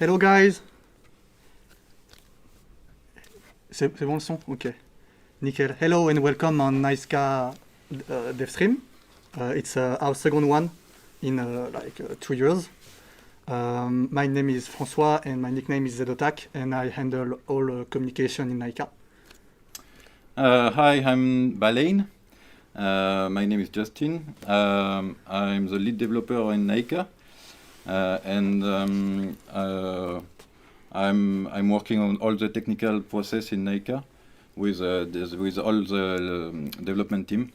Hello guys. C'est bon le son? Ok. Nickel. Hello and welcome on Naica Devstream. It's our second one in 2 years. My name is François and my nickname is Zedotak and I handle all communication in Naica. Hi, I'm Balain. My name is Justin. I'm the lead developer in Naica, and I'm working on all the technical process in Naica with all the development team.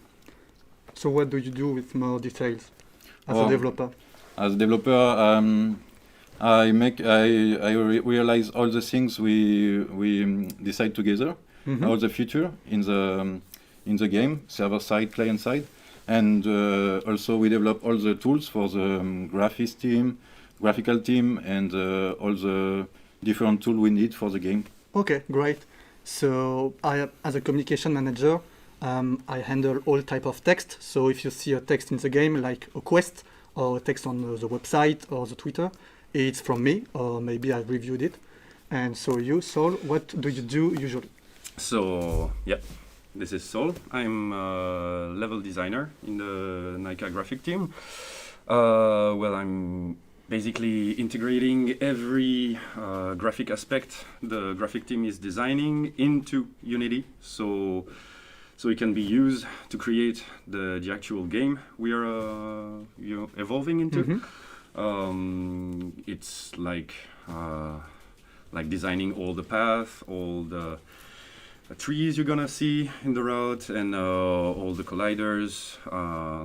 So what do you do with more details as a developer? As a developer, I realize all the things we decide together, all the feature in the game, server side, client side, and also we develop all the tools for the graphical team, and all the different tools we need for the game. Okay, great. So as a communication manager, I handle all type of text. So if you see a text in the game, like a quest or a text on the website or the Twitter, it's from me, or maybe I reviewed it. And so you, Saul, what do you do usually? So, yeah, this is Saul. I'm a level designer in the Naica graphic team. Well, I'm basically integrating every graphic aspect the graphic team is designing into Unity, so it can be used to create the actual game we are evolving into. It's like designing all the path, all the trees you're gonna see in the route, and all the colliders,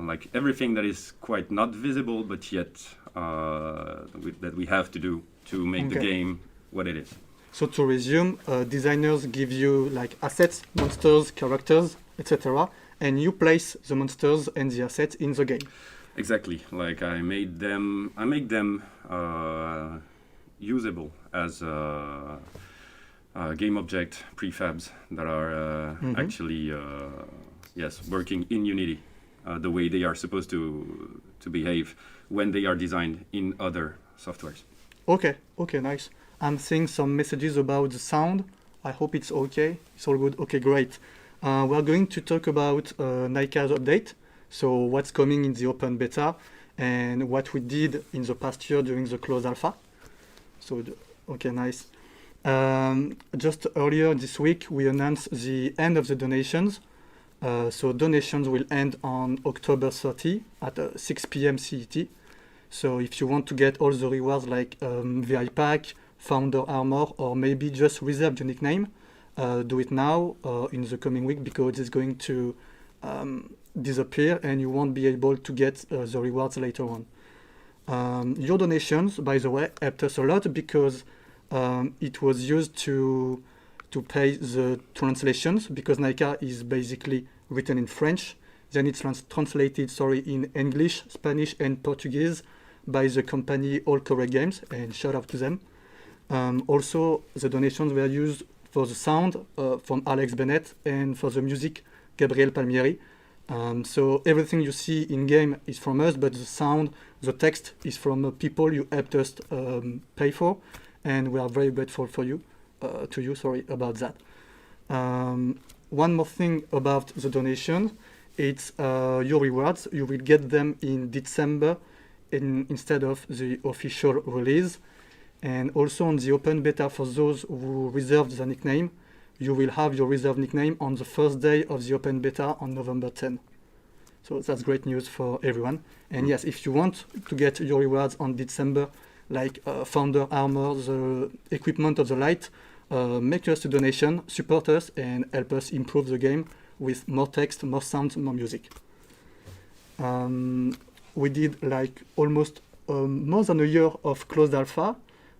like everything that is quite not visible, but yet that we have to do to make the game what it is. So to resume, designers give you like assets, monsters, characters, etc., and you place the monsters and the assets in the game. Exactly. Like I make them usable as game object prefabs that are actually working in Unity the way they are supposed to behave when they are designed in other softwares. Okay, nice. I'm seeing some messages about the sound. I hope it's okay. It's all good. Okay, great. We're going to talk about Naica's update. So what's coming in the open beta and what we did in the past year during the closed alpha. So, okay, nice. Just earlier this week, we announced the end of the donations. So donations will end on October 30 at 6 p.m. CET. So if you want to get all the rewards like VI pack, founder armor, or maybe just reserve your nickname, do it now or in the coming week, because it's going to disappear and you won't be able to get the rewards later on. Your donations, by the way, helped us a lot because it was used to pay the translations, because Naica is basically written in French. Then it's translated in English, Spanish, and Portuguese by the company All Correct Games, and shout out to them. Also, the donations were used for the sound from Alex Bennett, and for the music, Gabriel Palmieri. So everything you see in game is from us, but the sound, the text is from people you helped us pay for, and we are very grateful to you about that. One more thing about the donation, it's your rewards. You will get them in December instead of the official release. And also on the open beta, for those who reserved the nickname, you will have your reserved nickname on the first day of the open beta on November 10. So that's great news for everyone. And yes, if you want to get your rewards on December, like founder armor, the equipment of the light, make us a donation, support us, and help us improve the game with more text, more sound, more music. We did like almost more than a year of closed alpha.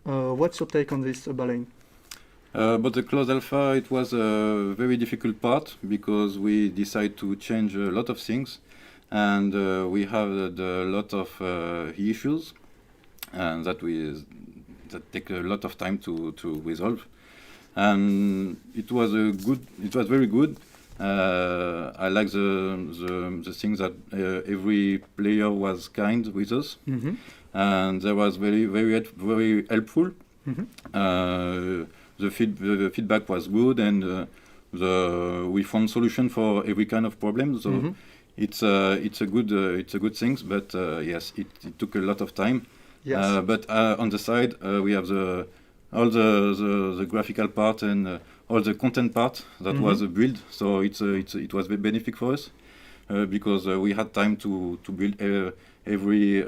What's your take on this, Balain? But the closed alpha, it was a very difficult part because we decided to change a lot of things, and we had a lot of issues, and that take a lot of time to resolve. And it was very good. I like the thing that every player was kind with us, and they was very helpful. The feedback was good, and we found solution for every kind of problem. So it's a good thing, but yes, it took a lot of time. Yes. But on the side, we have all the graphical part and all the content part that was built. So it was very beneficial for us because we had time to build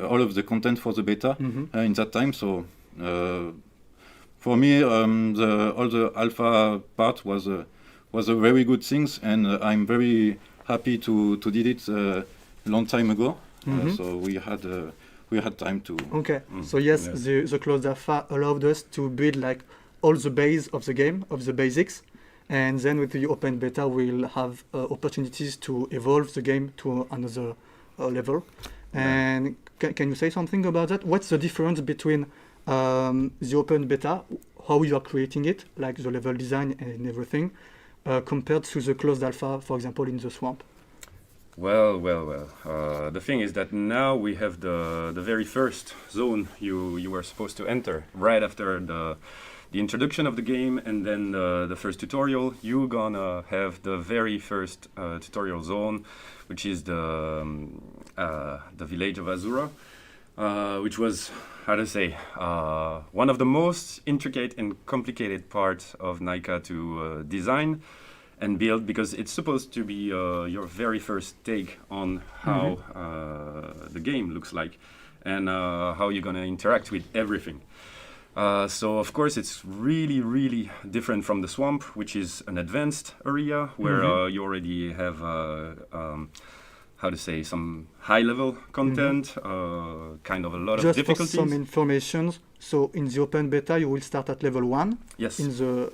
all of the content for the beta in that time. So for me, all the alpha part was a very good thing, and I'm very happy to did it a long time ago. So we had time to. Okay. So yes, the closed alpha allowed us to build like all the base of the game, of the basics, and then with the open beta, we'll have opportunities to evolve the game to another level. And can you say something about that? What's the difference between the open beta, how you are creating it, like the level design and everything, compared to the closed alpha, for example, in the swamp? Well. The thing is that now we have the very first zone you were supposed to enter right after the introduction of the game, and then the first tutorial. You're gonna have the very first tutorial zone, which is the village of Azura, which was, how to say, one of the most intricate and complicated parts of Naica to design and build, because it's supposed to be your very first take on how the game looks like and how you're gonna interact with everything. So of course it's really different from the swamp, which is an advanced area where you already have how to say, some high-level content, kind of a lot of difficulties. Just for some information, so in the open beta you will start at level 1 yes. in the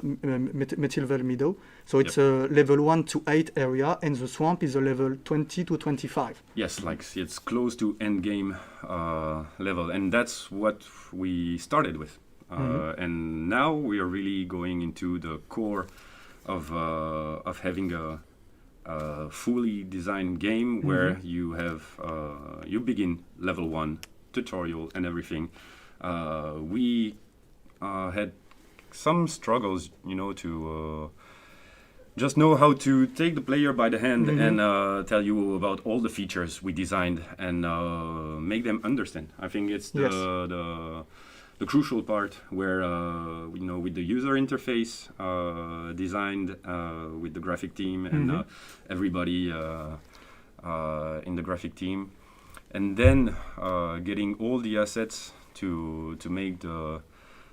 Metilvel Meadow. So it's a level 1 to 8 area, and the swamp is a level 20 to 25. Yes, like it's close to end game level, and that's what we started with. And now we are really going into the core of having a fully designed game where you have you begin level 1 tutorial and everything. We had some struggles, to just know how to take the player by the hand and tell you about all the features we designed and make them understand. I think it's the crucial part where with the user interface designed with the graphic team and everybody in the graphic team, and then getting all the assets to make the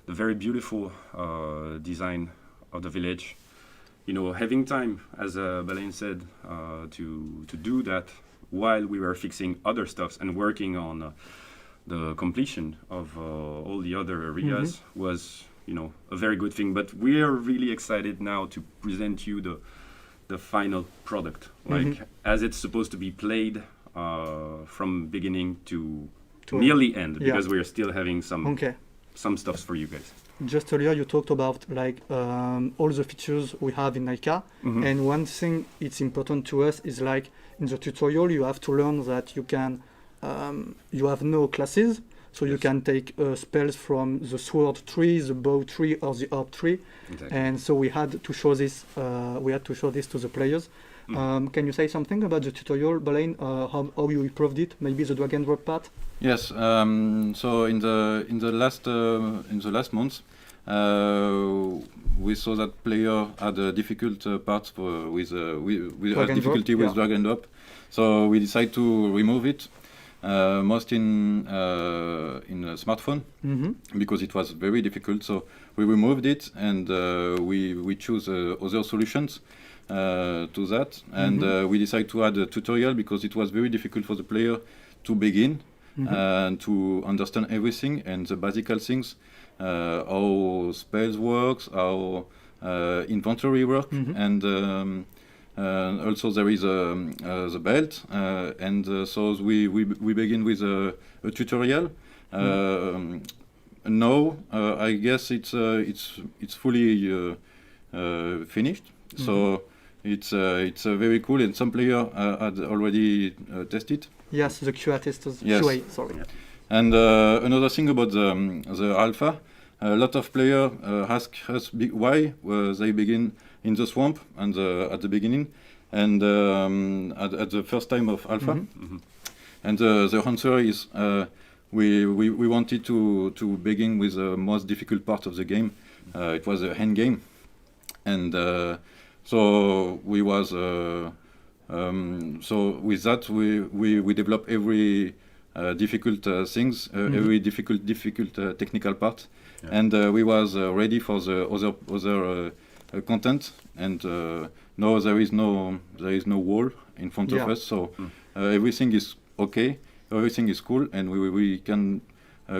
very beautiful design of the village. Having time, as Baleine said, to do that while we were fixing other stuffs and working on the completion of all the other areas was, a very good thing. But we are really excited now to present you the final product, like as it's supposed to be played from beginning to nearly end, because we are still having some stuffs for you guys. Just earlier you talked about all the features we have in Naica, and one thing it's important to us is like in the tutorial you have to learn that you can you have no classes, so you can take spells from the sword tree, the bow tree, or the orb tree. Exactly. And so we had to show this to the players. Can you say something about the tutorial, Baleine? How you improved it? Maybe the drag and drop part. Yes. So in the last month, we saw that player had a difficult part with difficulty with drag and drop. So we decided to remove it, most in a smartphone, because it was very difficult. So we removed it, and we choose other solutions to that, and we decided to add a tutorial because it was very difficult for the player to begin and to understand everything and the basic things, how spells works, how inventory work, and also there is the belt, and so we begin with a tutorial. Now I guess it's fully finished. So it's very cool, and some player had already tested. Yes, the QA testers. Yes. QA, sorry. And another thing about the alpha, a lot of players ask us why they begin in the swamp and at the beginning and at the first time of alpha. And the answer is we wanted to begin with the most difficult part of the game. It was the end game, and so we was so with that we develop every difficult things, every difficult technical part, and we was ready for the other content. And now there is no wall in front of us, so everything is okay, everything is cool, and we can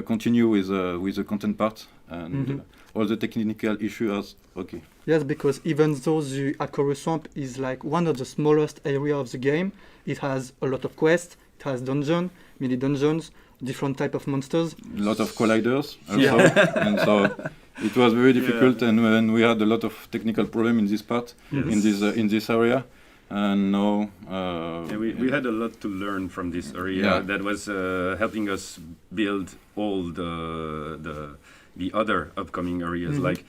continue with the content part, and all the technical issues are okay. Yes, because even though the Akoro Swamp is like one of the smallest area of the game, it has a lot of quests, it has dungeon, mini dungeons, different type of monsters. A lot of colliders also, and so it was very difficult, and we had a lot of technical problem in this part, in this area. And now we had a lot to learn from this area that was helping us build all the other upcoming areas. Like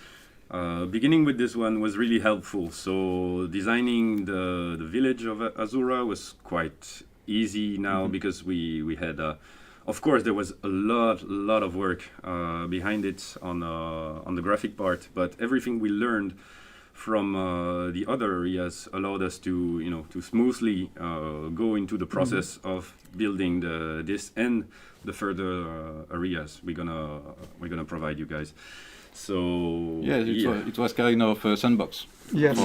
beginning with this one was really helpful. So designing the village of Azura was quite easy now because we had of course there was a lot of work behind it on the graphic part, but everything we learned from the other areas allowed us to to smoothly go into the process of building this and the further areas we're gonna provide you guys. So it was kind of a sandbox. Yes.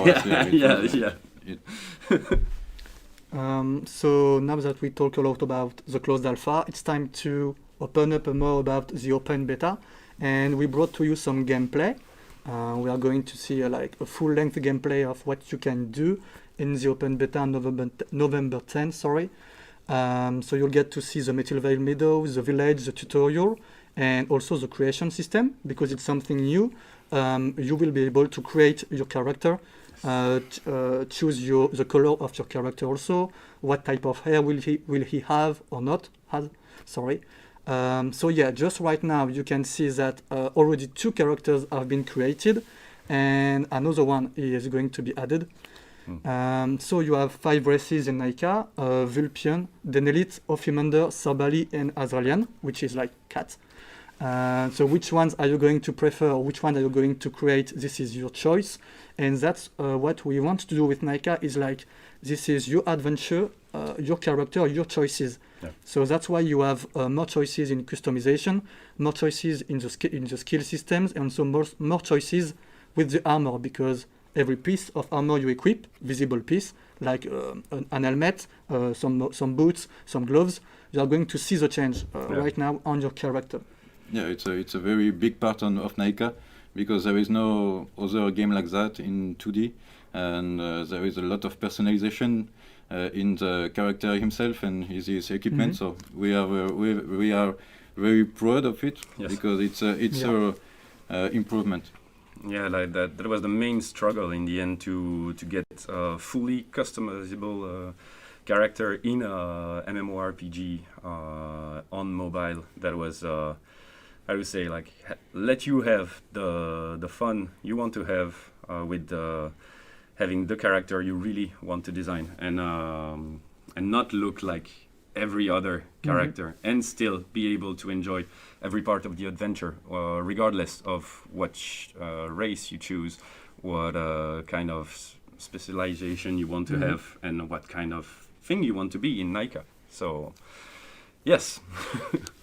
So now that we talk a lot about the closed alpha, it's time to open up more about the open beta, and we brought to you some gameplay. We are going to see like a full-length gameplay of what you can do in the open beta November 10. Sorry. So you'll get to see the Metal Veil Meadows, the village, the tutorial, and also the creation system, because it's something new. You will be able to create your character, choose the color of your character also, what type of hair will he have or not have. Sorry. So yeah, just right now you can see that already 2 characters have been created, and another one is going to be added. So you have 5 races in Naica: Vulpian, Denelite, Ophimander, Sabali, and Azralian, which is like cat. So which ones are you going to prefer, or which one are you going to create? This is your choice, and that's what we want to do with Naica. Is like, this is your adventure, your character, your choices. So that's why you have more choices in customization, more choices in the skill systems, and so more choices with the armor, because every piece of armor you equip, visible piece, like an helmet, some boots, some gloves, you are going to see the change right now on your character. Yeah, it's a very big part of Naica, because there is no other game like that in 2D, and there is a lot of personalization in the character himself and his equipment. So we are very proud of it, because it's a improvement. Yeah, like that was the main struggle in the end, to get a fully customizable character in a MMORPG on mobile. That was I would say, like, let you have the fun you want to have with having the character you really want to design, and not look like every other character, and still be able to enjoy every part of the adventure, regardless of what race you choose, what kind of specialization you want to have, and what kind of thing you want to be in Naica. So, yes.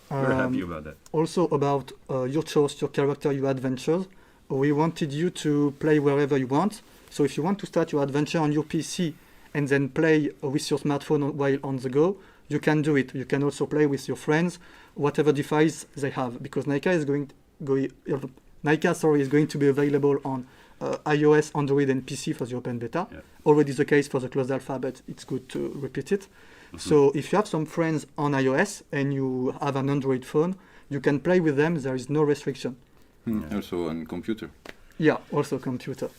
We're happy about that. Also about your choice, your character, your adventures. We wanted you to play wherever you want. So if you want to start your adventure on your PC and then play with your smartphone while on the go, you can do it. You can also play with your friends, whatever device they have, because Naica is going to be available on iOS, Android, and PC for the open beta. Already the case for the closed alpha, but it's good to repeat it. So if you have some friends on iOS and you have an Android phone, you can play with them. There is no restriction. Also on computer. Yeah, also computer.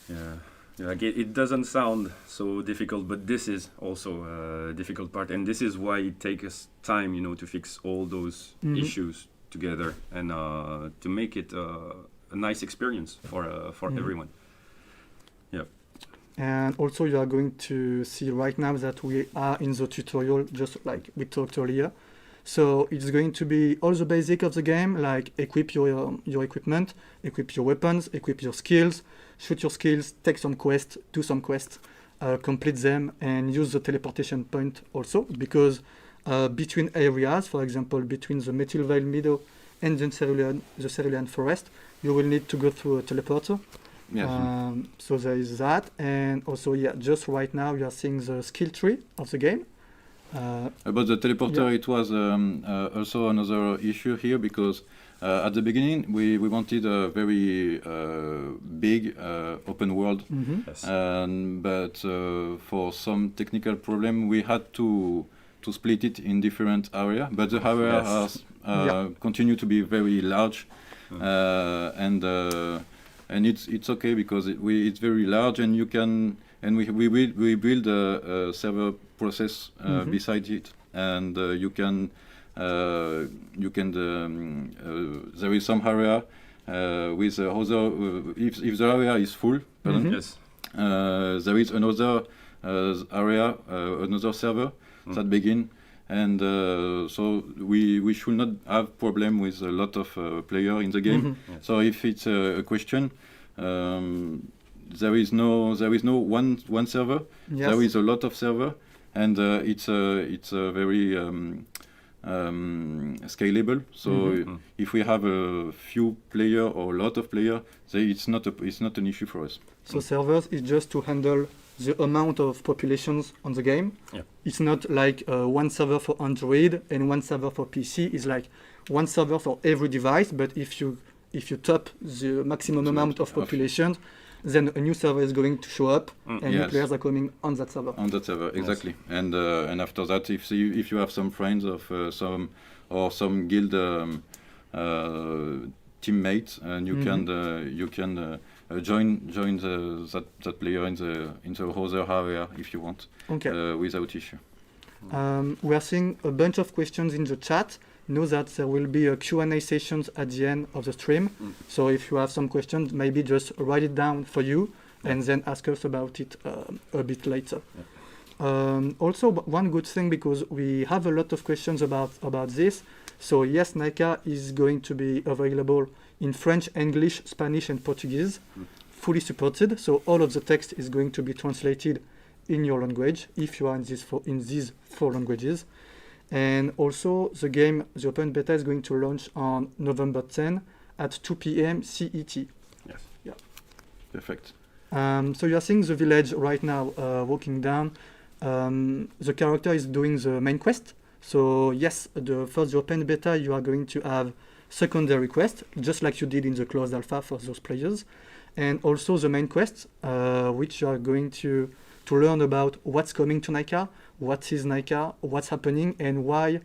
Like it doesn't sound so difficult, but this is also a difficult part, and this is why it takes us time, to fix all those issues together, and to make it a a nice experience for everyone. Yeah. And also you are going to see right now that we are in the tutorial, just like we talked earlier. So it's going to be all the basic of the game, like equip your equipment, equip your weapons, equip your skills, shoot your skills, take some quests, do some quests, complete them, and use the teleportation point also, because between areas, for example, between the Methyl Vale Meadow and the Cerulean Forest, you will need to go through a teleporter. Yes. So there is that, and also just right now you are seeing the skill tree of the game. About the teleporter, it was also another issue here, because at the beginning we wanted a very big open world, Yes. but for some technical problem we had to split it in different areas, but the areas continue to be very large, and it's okay because it's very large, and you can, and we build a server process beside it, and you can there is some area with other if the area is full, Yes. there is another area, another server that begin, and so we should not have problem with a lot of player in the game. Yes. So if it's a question, there is no one server. Yes. There is a lot of server, and it's a very scalable. So if we have a few player or a lot of player, it's not an issue for us. So servers is just to handle the amount of populations on the game. Yeah. It's not like one server for Android and one server for PC. It's like one server for every device. But if you top the maximum amount of population, then a new server is going to show up, and new players are coming on that server. On that server, exactly. Yes. And after that, if you have some friends of some guild teammates, and you can join that player in the other area if you want, without issue. We are seeing a bunch of questions in the chat. Know that there will be a Q&A sessions at the end of the stream. So if you have some questions, maybe just write it down for you and then ask us about it a bit later. Also, one good thing, because we have a lot of questions about this. So yes, Naica is going to be available in French, English, Spanish, and Portuguese, fully supported. So all of the text is going to be translated in your language if you are in these four languages. And also the game, the open beta, is going to launch on November 10 at 2 p.m. CET. Yes. Yeah. Perfect. So you are seeing the village right now, walking down. The character is doing the main quest. So yes, for the open beta, you are going to have secondary quest, just like you did in the closed alpha for those players. And also the main quest, which you are going to learn about what's coming to Naica, what is Naica, what's happening, and why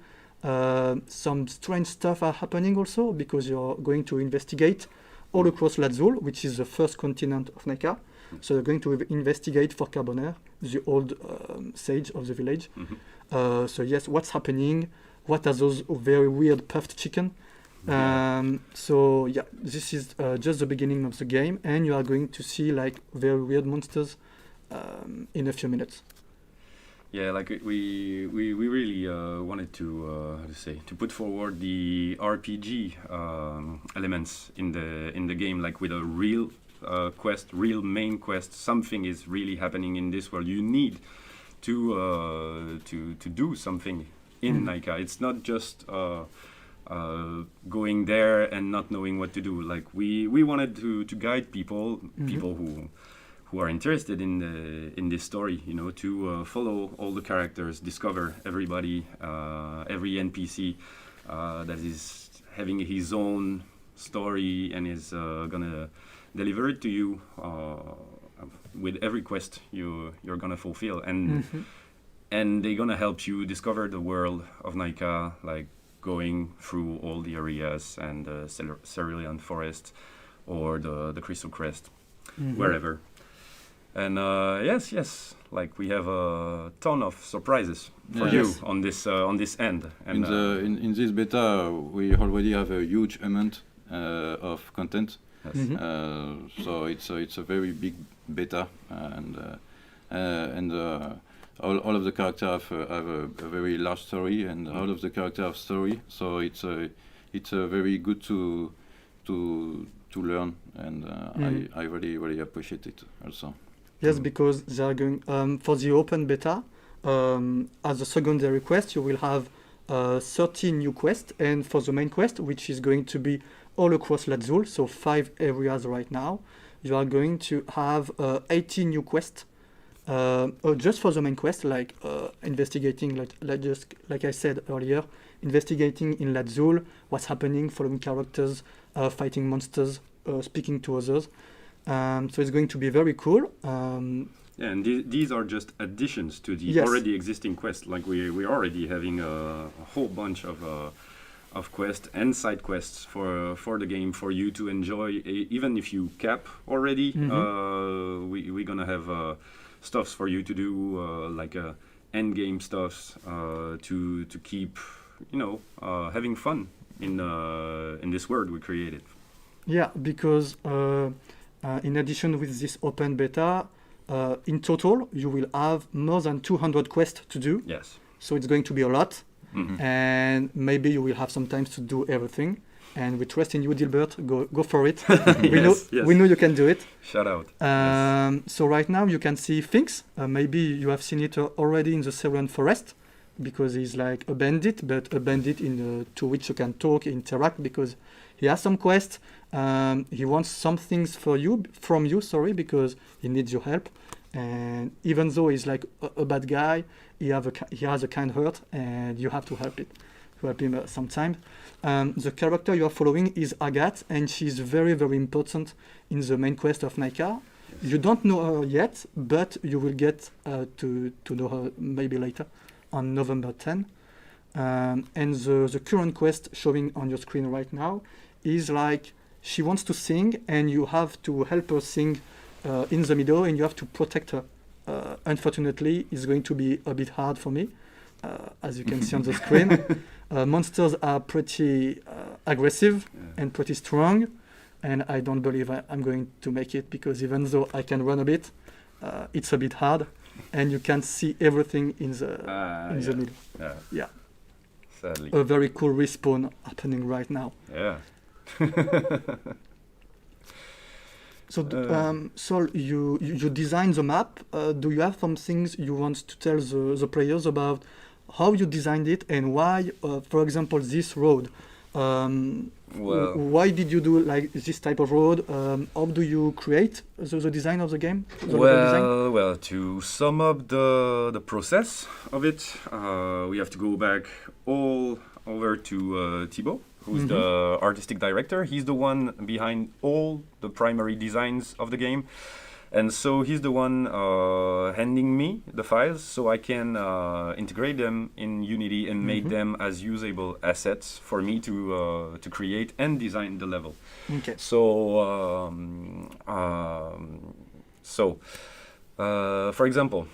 some strange stuff are happening also, because you're going to investigate all across Lazul, which is the first continent of Naica. So you're going to investigate for Carbonaire, the old sage of the village. So yes, what's happening, what are those very weird puffed chicken. So yeah, this is just the beginning of the game, and you are going to see like very weird monsters in a few minutes. Yeah, like we really wanted to to put forward the RPG elements in the game, like with a real quest, real main quest. Something is really happening in this world. You need to do something in Naica. It's not just going there and not knowing what to do. Like we wanted to guide people who are interested in this story, you know, to follow all the characters, discover everybody, every NPC that is having his own story and is gonna deliver it to you with every quest you're gonna fulfill, and they're gonna help you discover the world of Naica, like going through all the areas and the Cerulean Forest or the Crystal Crest, wherever. And yes, like we have a ton of surprises for you on this end. And in this beta, we already have a huge amount of content. Yes. So it's a very big beta, and all of the characters have a very large story, and all of the characters have story. So it's very good to learn, and I really appreciate it also. Yes, because they are going for the open beta. As a secondary quest, you will have 30 new quests, and for the main quest, which is going to be all across Lazul, so 5 areas right now, you are going to have 80 new quests. Just for the main quest, like investigating, like I said earlier, investigating in Lazul, what's happening, following characters, fighting monsters, speaking to others. So it's going to be very cool. Yeah, and these are just additions to the already existing quest. Like we're already having a whole bunch of quests and side quests for the game for you to enjoy. Even if you cap already, we're gonna have stuffs for you to do, like end game stuffs to keep having fun in this world we created. Yeah, because in addition with this open beta, in total you will have more than 200 quests to do. Yes. So it's going to be a lot, and maybe you will have some time to do everything. And we trust in you, Dilbert. Go for it. We know you can do it. Shout out. So right now you can see things. Maybe you have seen it already in the Syrian forest, because he's like a bandit, but a bandit to which you can talk, interact, because he has some quests. He wants some things from you, because he needs your help. And even though he's like a bad guy, he has a kind heart, and you have to help him sometimes. The character you are following is Agathe, and she's very, very important in the main quest of Naica. Yes. You don't know her yet, but you will get to know her maybe later on November 10. And the current quest showing on your screen right now is like she wants to sing, and you have to help her sing in the middle, and you have to protect her. Unfortunately, it's going to be a bit hard for me, as you can see on the screen. Monsters are pretty aggressive and pretty strong, and I don't believe I'm going to make it, because even though I can run a bit, it's a bit hard, and you can't see everything in the middle. Yeah. Sadly. A very cool respawn happening right now. Yeah. So, Sol, you design the map. Do you have some things you want to tell the players about how you designed it, and why, for example, this road? Why did you do like this type of road? How do you create the design of the game? Well, to sum up the process of it, we have to go back all over to Thibaut, who's the artistic director. He's the one behind all the primary designs of the game. And so he's the one handing me the files so I can integrate them in Unity and make them as usable assets for me to create and design the level. Okay. So, for example,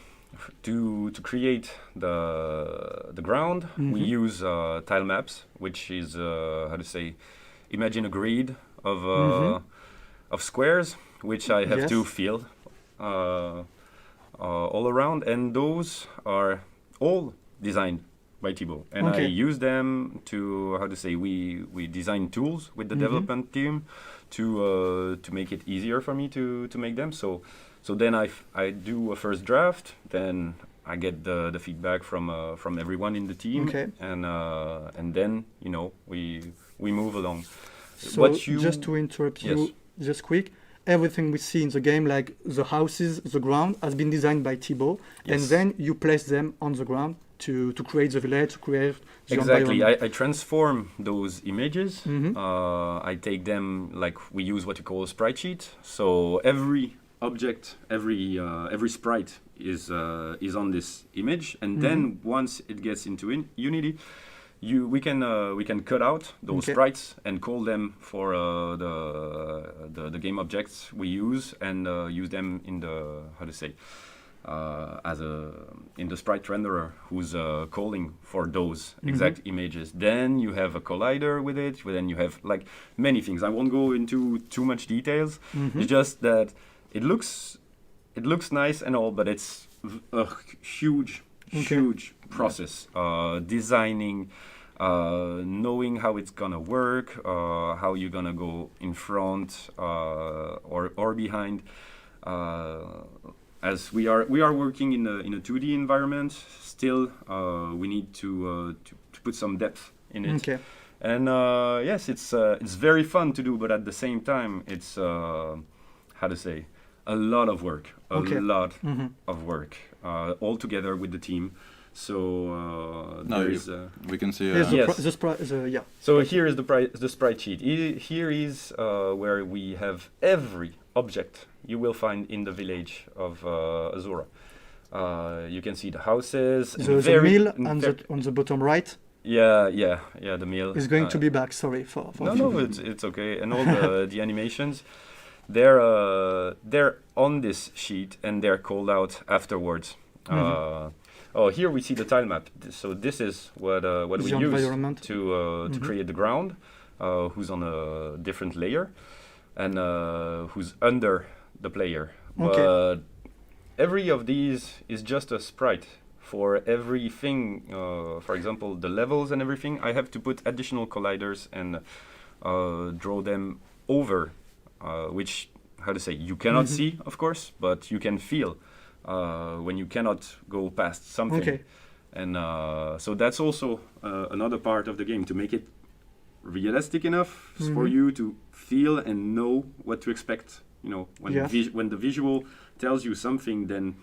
to create the ground, we use tile maps, which is imagine a grid of squares, which I have to fill all around, and those are all designed by Thibaut. And I use them to we design tools with the development team to make it easier for me to make them. So then I do a first draft, then I get the feedback from everyone in the team, and then we move along. So just to interrupt you, just quick. Everything we see in the game, like the houses, the ground, has been designed by Thibaut, and then you place them on the ground to create the village, to create the environment. I transform those images. I take them, like we use what you call a sprite sheet. So every object, every sprite is on this image, and then once it gets into Unity, we can cut out those sprites and call them for the game objects we use, and use them in the as in the sprite renderer who's calling for those exact images. Then you have a collider with it. Then you have like many things. I won't go into too much details. It's just that it looks nice and all, but it's a huge process. Designing, knowing how it's gonna work, how you're gonna go in front or behind. As we are working in a 2D environment, still we need to put some depth in it. Okay. And yes, it's very fun to do, but at the same time, it's how to say, a lot of work, lot of work, all together with the team. So we can see. Yeah. So here is the sprite sheet. Here is where we have every object you will find in the village of Azura. You can see the houses. The mill on the bottom right. Yeah, the mill. Is going to be back. Sorry for. No, it's okay. And all the animations, they're on this sheet and they're called out afterwards. Here we see the tile map. So this is what we use to create the ground, who's on a different layer, and who's under the player. Okay. But every of these is just a sprite. For everything, for example, the levels and everything, I have to put additional colliders and draw them over, which, how to say, you cannot see, of course, but you can feel when you cannot go past something. Okay. And so that's also another part of the game, to make it realistic enough for you to feel and know what to expect. You know, when the visual tells you something, then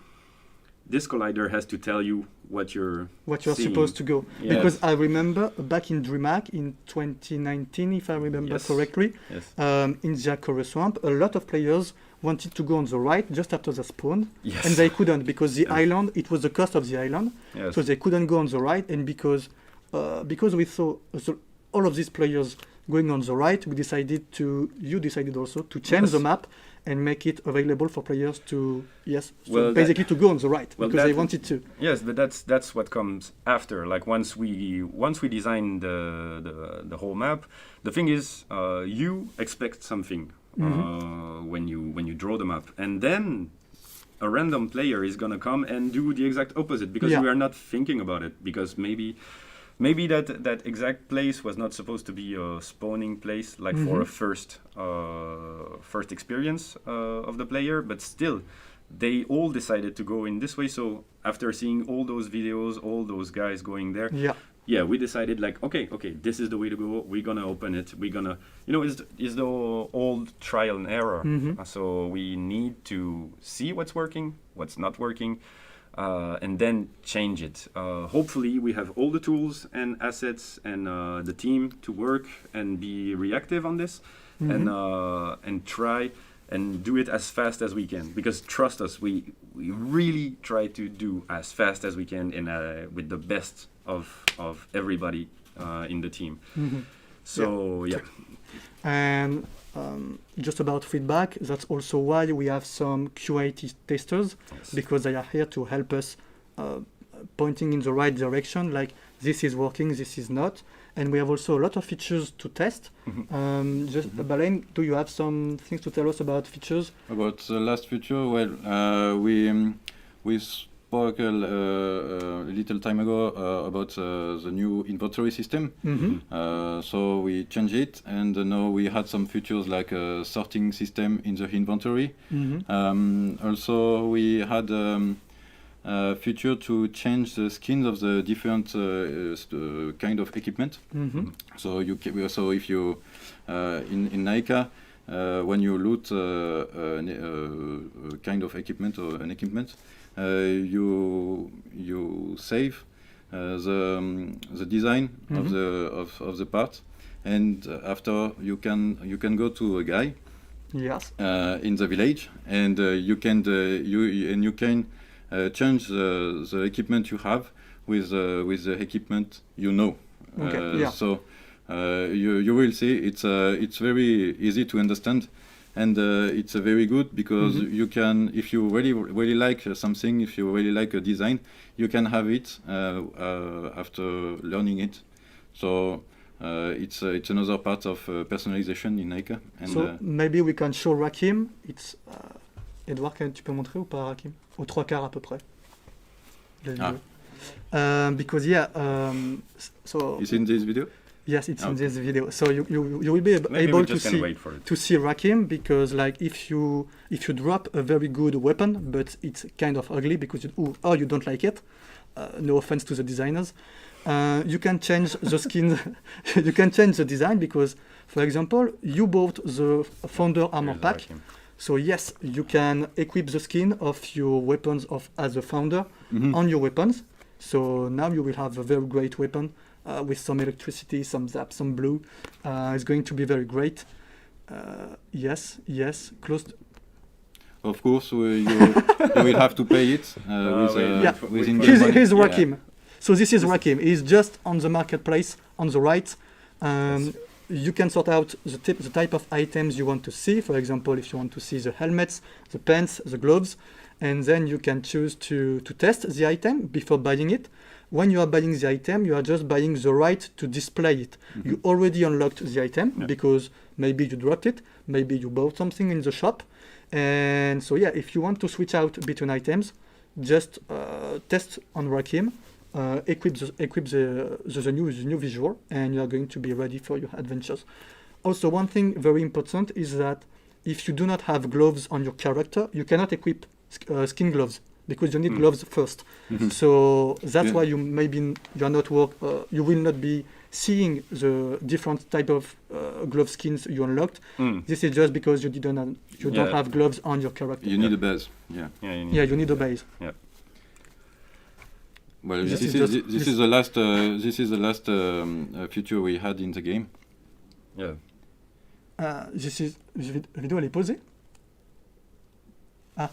this collider has to tell you what you're seeing. Supposed to go. Yes. Because I remember back in DreamHack in 2019, if I remember correctly, in the Aquarius Swamp, a lot of players wanted to go on the right just after the spawn, and they couldn't because the island, it was the cost of the island, so they couldn't go on the right. And because we saw all of these players going on the right, you decided also to change the map and make it available for players to basically to go on the right because they wanted to. Yes, but that's what comes after. Like once we design the whole map, the thing is you expect something when you draw the map, and then a random player is gonna come and do the exact opposite because we are not thinking about it, because maybe that exact place was not supposed to be a spawning place, like for a first experience of the player, but still they all decided to go in this way. So after seeing all those videos, all those guys going there, we decided like, okay, this is the way to go. We're gonna open it. We're gonna, is the old trial and error. So we need to see what's working, what's not working, and then change it. Hopefully we have all the tools and assets and the team to work and be reactive on this, and try and do it as fast as we can. Because trust us, we really try to do as fast as we can and with the best of everybody in the team. So And just about feedback, that's also why we have some QA testers, because they are here to help us pointing in the right direction, like this is working, this is not. And we have also a lot of features to test. Balain, do you have some things to tell us about features? About the last feature, well, we spoke a little time ago about the new inventory system. So we changed it, and now we had some features like a sorting system in the inventory. Also, we had a feature to change the skins of the different kind of equipment. So if you in Naica, when you loot a kind of equipment or an equipment, you save the design of the part, and after you can go to a guy in the village, and you can change the equipment you have with the equipment you know. So you will see it's very easy to understand, and it's very good because Mhm. you can, if you really like something, if you really like a design, you can have it after learning it. So it's another part of personalization in Naica. And So maybe we can show Rackhim. It's Edouard, tu peux montrer ou pas Rackhim? Aux 3/4 à peu près. La vidéo. Because so is in this video? yes, it's in Okay. this video. So you will be Maybe able we to just can see wait for it. Rackhim, because like if you drop a very good weapon but it's kind of ugly because you don't like it, no offense to the designers, you can change the skin. You can change the design because, for example, you bought the Founder Armor Here's Pack. Rackhim. So yes, you can equip the skin of your weapons as a founder Mhm. on your weapons. So now you will have a very great weapon with some electricity, some zap, some blue. It's going to be very great. Yes, closed. Of course, you will have to pay it Yeah. with in-game money. Here's Yeah. Rackhim. So this is Rackhim. He's just on the marketplace on the right. You can sort out the type of items you want to see. For example, if you want to see the helmets, the pants, the gloves, and then you can choose to test the item before buying it. When you are buying the item, you are just buying the right to display it. Mhm. You already unlocked the item Yeah. because maybe you dropped it, maybe you bought something in the shop. And so yeah, if you want to switch out between items, just test on Rackhim, equip the new visual, and you are going to be ready for your adventures. Also, one thing very important is that if you do not have gloves on your character, you cannot equip skin gloves because you need gloves first. Mhm. So that's Yeah. why you you will not be seeing the different type of glove skins you unlocked. Mm. This is just because you don't Yeah. have gloves on your character. You need a base. Yeah. Yeah, you need Yeah, you need a base. Well, This this is is just- the last. This is the last feature we had in the game. Yeah. La vidéo elle est posée. Ah.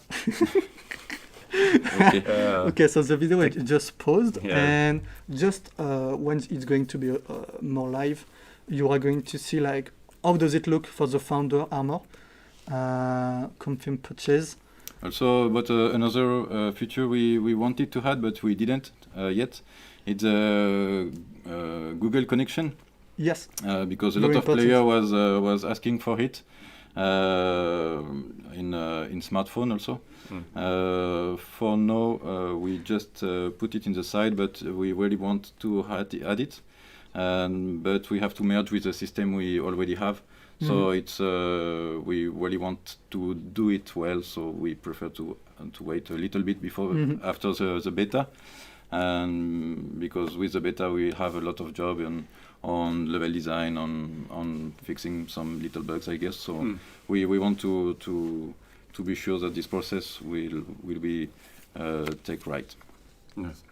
Okay. Okay, so the video is just paused, Yeah. and just when it's going to be more live, you are going to see like how does it look for the founder armor. Confirm purchase. Also, but another feature we wanted to add, but we didn't yet. It's Google connection. Yes. Because a Very lot of important. player was asking for it in smartphone also. For now, we just put it in the side, but we really want to add it. But we have to merge with the system we already have. So it's we really want to do it well. So we prefer to wait a little bit before after the beta, and because with the beta we have a lot of job on level design, on fixing some little bugs, I guess. So we want to be sure that this process will be take right. Yes.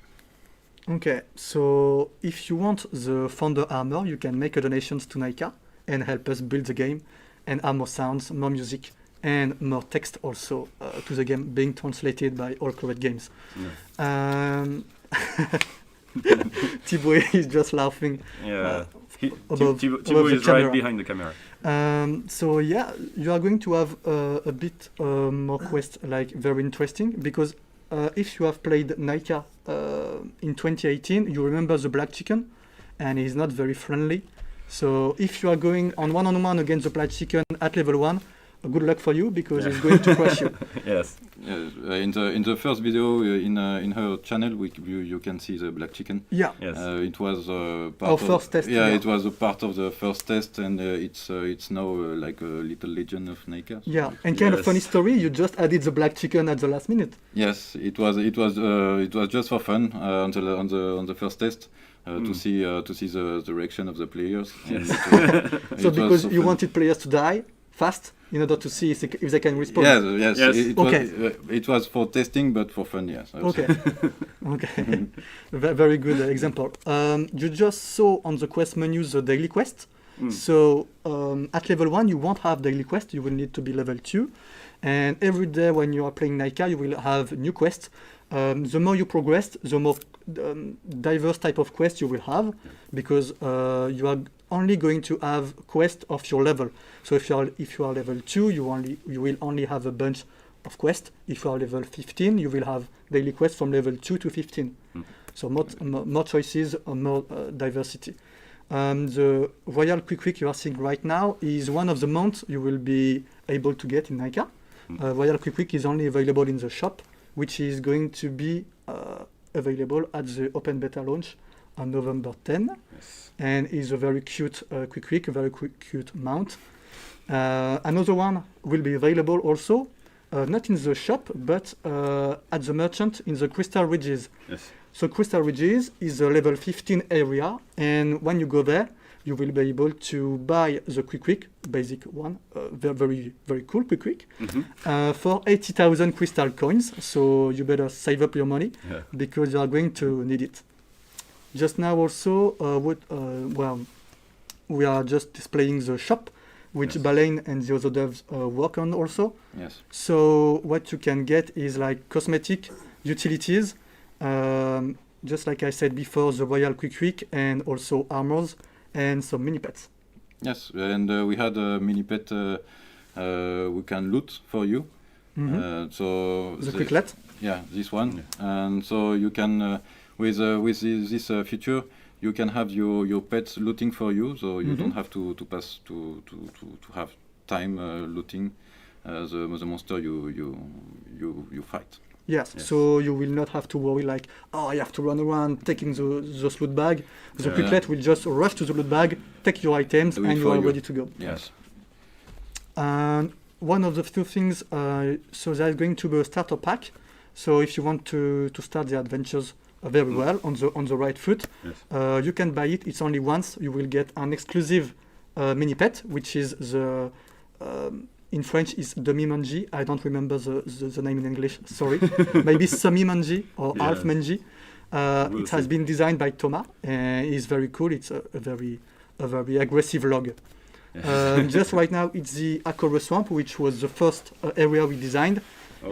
Okay, so if you want the founder armor, you can make a donations to Naica and help us build the game and add more sounds, more music, and more text also to the game being translated by All Correct Games. Thibaut is just laughing. Yeah. Above Thibaut the is camera. right behind the camera. So yeah, you are going to have a bit more quests, like very interesting, because if you have played Naica in 2018, you remember the black chicken, and he's not very friendly. So if you are going on one-on-one against the black chicken at level 1, good luck for you, because he's going to crush you. Yes. In the first video in her channel, you can see the black chicken. Yeah. Yes. It was part Our of first test, Yeah, yeah. it was a part of the first test, and it's now like a little legend of Naica. Yeah, and kind of Yes. funny story, you just added the black chicken at the last minute. Yes, it was just for fun on the first test to see the reaction of the players. And Yes. So it was because so you fun. wanted players to die fast in order to see if they can respond. Yes. Yes. It was for testing, but for fun. Yes. I would Okay. say. Okay. Very good example. You just saw on the quest menu the daily quest. So at level 1, you won't have daily quest. You will need to be level 2. And every day when you are playing Naica, you will have new quests. The more you progress, the more diverse type of quests you will have, because only going to have quests of your level. So if you are level 2, you will only have a bunch of quests. If you are level 15, you will have daily quests from level 2 to 15. So more choices, more diversity. The Royal Quick you are seeing right now is one of the mounts you will be able to get in Naica. Royal Quick is only available in the shop, which is going to be available at the open beta launch on November 10, and is a very cute Quick, a very cute mount. Another one will be available also, not in the shop, but at the merchant in the Crystal Ridges. Yes. So Crystal Ridges is a level 15 area, and when you go there, you will be able to buy the Quick, basic one, very, very cool Quick, for 80,000 crystal coins. So you better save up your money because you are going to need it. Just now also, we are just displaying the shop, which Baleine and the other devs work on also. Yes. So what you can get is like cosmetic, utilities, just like I said before, the Royal Quick and also armors and some mini pets. Yes, and we had a mini pet we can loot for you. So the Quicklet? Yeah, this one. And so you can, with this feature, you can have your pets looting for you, so you don't have to pass to have time looting the monster you fight. Yes, so you will not have to worry like, oh, I have to run around taking the loot bag. The Quicklet will just rush to the loot bag, take your items, and you are ready to go. Yes. And one of the few things, so there is going to be a starter pack. So if you want to start the adventures very well on the right foot, you can buy it. It's only once. You will get an exclusive mini pet, which is the in French is demi-manji. I don't remember the name in English. Sorry, maybe semi-manji or half-manji. It has been designed by Thomas. It's very cool. It's a very aggressive log. Just right now, it's the Akoro Swamp, which was the first area we designed.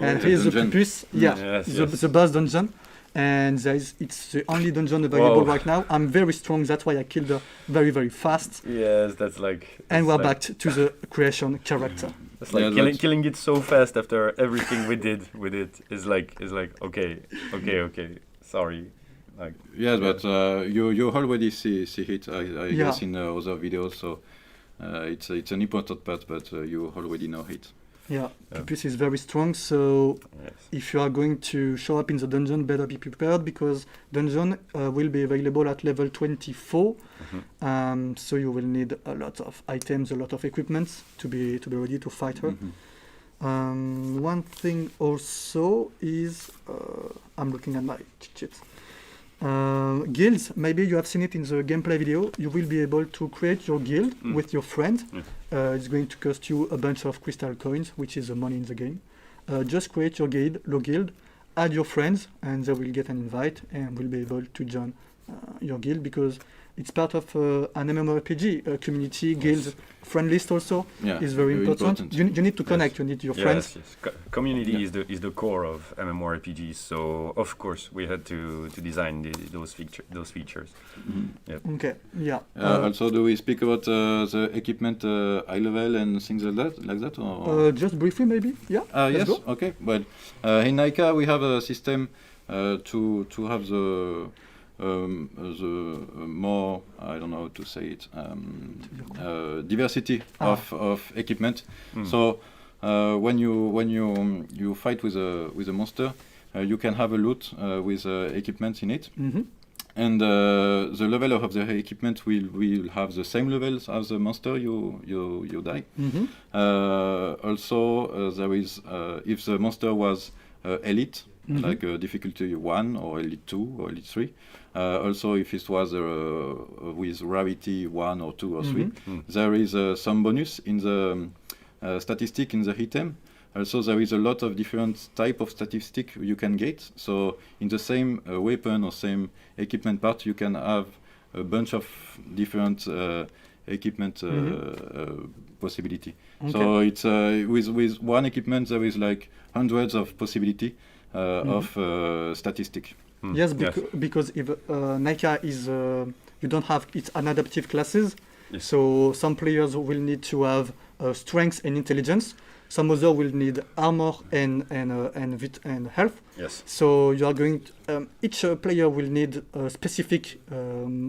And here's the pupus. The boss dungeon. And it's the only dungeon available right now. I'm very strong, that's why I killed her very, very fast. Yes, that's like... And we're back to the creation character. It's like killing it so fast after everything we did with it is like okay, sorry. Like, but you already see it, I guess, in other videos, so it's an important part, but you already know it. Yeah, Pupus is very strong, so if you are going to show up in the dungeon, better be prepared, because dungeon will be available at level 24, so you will need a lot of items, a lot of equipment to be ready to fight her. One thing also is, I'm looking at my cheat sheets. Guilds, maybe you have seen it in the gameplay video. You will be able to create your guild with your friend. It's going to cost you a bunch of crystal coins, which is the money in the game. Just create your guild, add your friends, and they will get an invite and will be able to join your guild, because it's part of an MMORPG community. Guild friend list also is very important. You need to connect. You need your friends. Community is the core of MMORPGs. So of course we had to design those features. Okay. Yeah. Also, do we speak about the equipment high level and things like that? Or? Just briefly, maybe. Yeah. Yes. Go. Okay. Well, in Naica we have a system to have the more, I don't know how to say it, diversity of equipment. So when you fight with a monster, you can have a loot with equipment in it, and the level of the equipment will have the same levels as the monster you die. Also, there is if the monster was elite, like difficulty 1 or elite 2 or elite 3. Also, if it was with rarity 1 or 2 or 3, there is some bonus in the statistic in the item. Also, there is a lot of different type of statistic you can get. So, in the same weapon or same equipment part, you can have a bunch of different equipment possibility. So, it's with one equipment there is like hundreds of possibility of statistic. Yes, because if Naica is, you don't have its unadaptive classes, Yes. So some players will need to have strength and intelligence. Some other will need armor and health. Yes. So you are going. Each player will need specific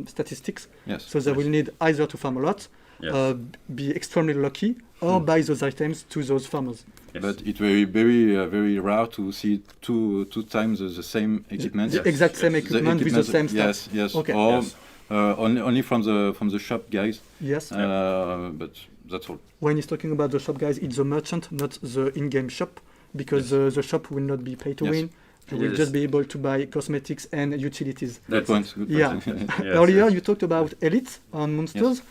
statistics. Yes. So they will need either to farm a lot, Yes. be extremely lucky, or buy those items to those farmers. Yes. But it's very rare to see two times the same equipment. The exact same The equipment with the same stuff. Yes. Okay. Or Yes. only from the shop guys. Yes. But that's all. When he's talking about the shop, guys, it's the merchant, not the in-game shop, because the shop will not be pay to Yes. win. You will Yes. just be able to buy cosmetics and utilities. Good point. Good Yeah. point. Yes, Earlier, yes. you talked about elites on monsters,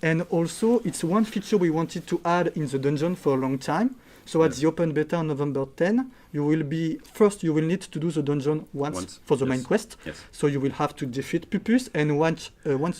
and also it's one feature we wanted to add in the dungeon for a long time. So at Yes. the open beta on November 10, you will need to do the dungeon once for the main Yes. quest. Yes. So you will have to defeat Pupus, and once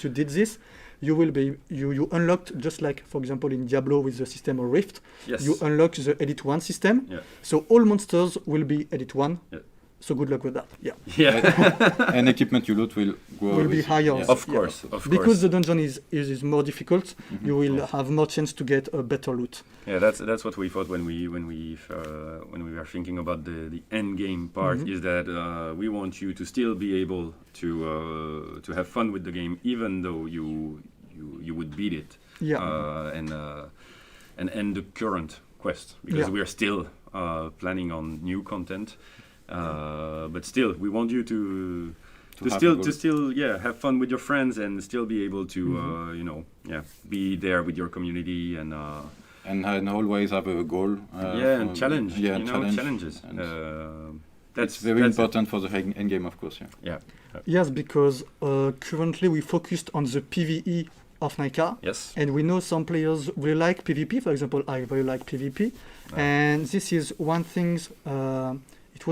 you did this, you will be you unlocked, just like for example in Diablo with the system of Rift. Yes. You unlock the Elite 1 system. Yeah. So all monsters will be Elite 1. Yeah. So good luck with that. Yeah. Yeah. And equipment you loot will grow. Will be with- higher. yeah. Of course. Of course. Because the dungeon is more difficult, Mhm. you will Yes. have more chance to get a better loot. Yeah, that's what we thought when we were thinking about the end game part. Mhm. Is that we want you to still be able to have fun with the game, even though you would beat it. Yeah. And end the current quest, because Yeah. we are still planning on new content. But still, we want you to have still have fun with your friends and still be able to Mhm. be there with your community and And always have a goal. and challenge. Yeah, Challenges. And That's it's very that's it. important for the end game, of course. Yeah. Yes, because currently we focused on the PvE of Naica. Yes. And we know some players really like PvP. For example, I really like PvP. Ah. And this is one thing. It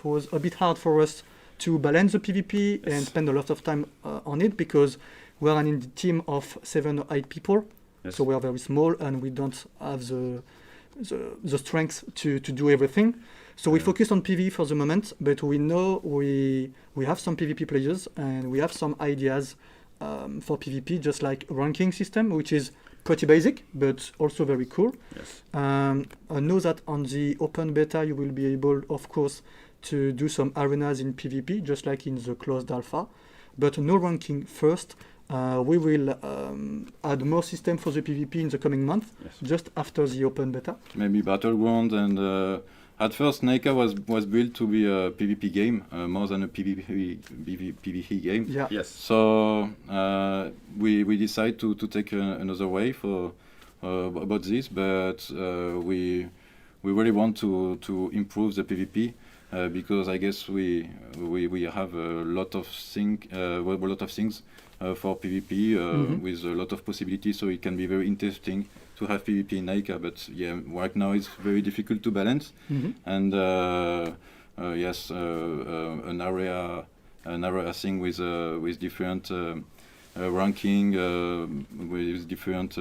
was a bit hard for us to balance the PvP and Yes. spend a lot of time on it, because we are in the team of 7 or 8 people. Yes. So we are very small and we don't have the strength to do everything. So we Yeah. focus on PvE for the moment, but we know we have some PvP players and we have some ideas for PvP, just like ranking system, which is pretty basic, but also very cool. Yes. I know that on the open beta, you will be able, of course, to do some arenas in PvP, just like in the closed alpha, but no ranking first. We will add more system for the PvP in the coming month, Yes. just after the open beta. Maybe Battleground and at first Naica was built to be a PvP game more than a PvE game. Yeah. Yes. So we decide to take another way for about this, but we really want to improve the PvP because I guess we have a lot of things for PvP Mhm. with a lot of possibilities, so it can be very interesting to have PvP in Naica. But yeah, right now it's very difficult to balance, Mhm. and yes, an area thing with different ranking, with different